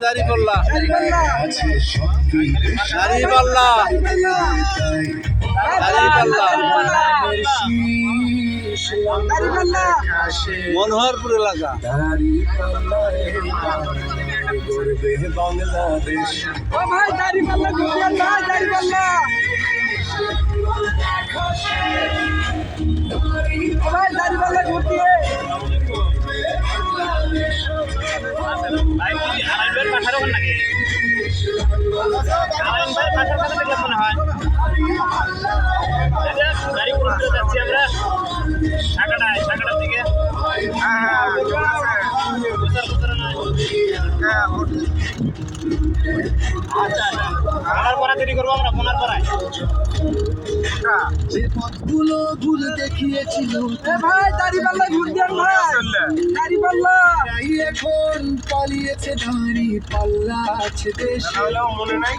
দাড়িপাল্লা মনোহরপুর এলাকা বাংলাদেশ ভাই দাড়িপাল্লা ঘুরতে যে পথগুলো ভুলে দেখিয়েছিল ভাই দাড়িপাল্লা ঘুরতে দাড়িপাল্লা এখন পালিয়েছে দাড়িপাল্লা আছে দেশে। মনে নাই।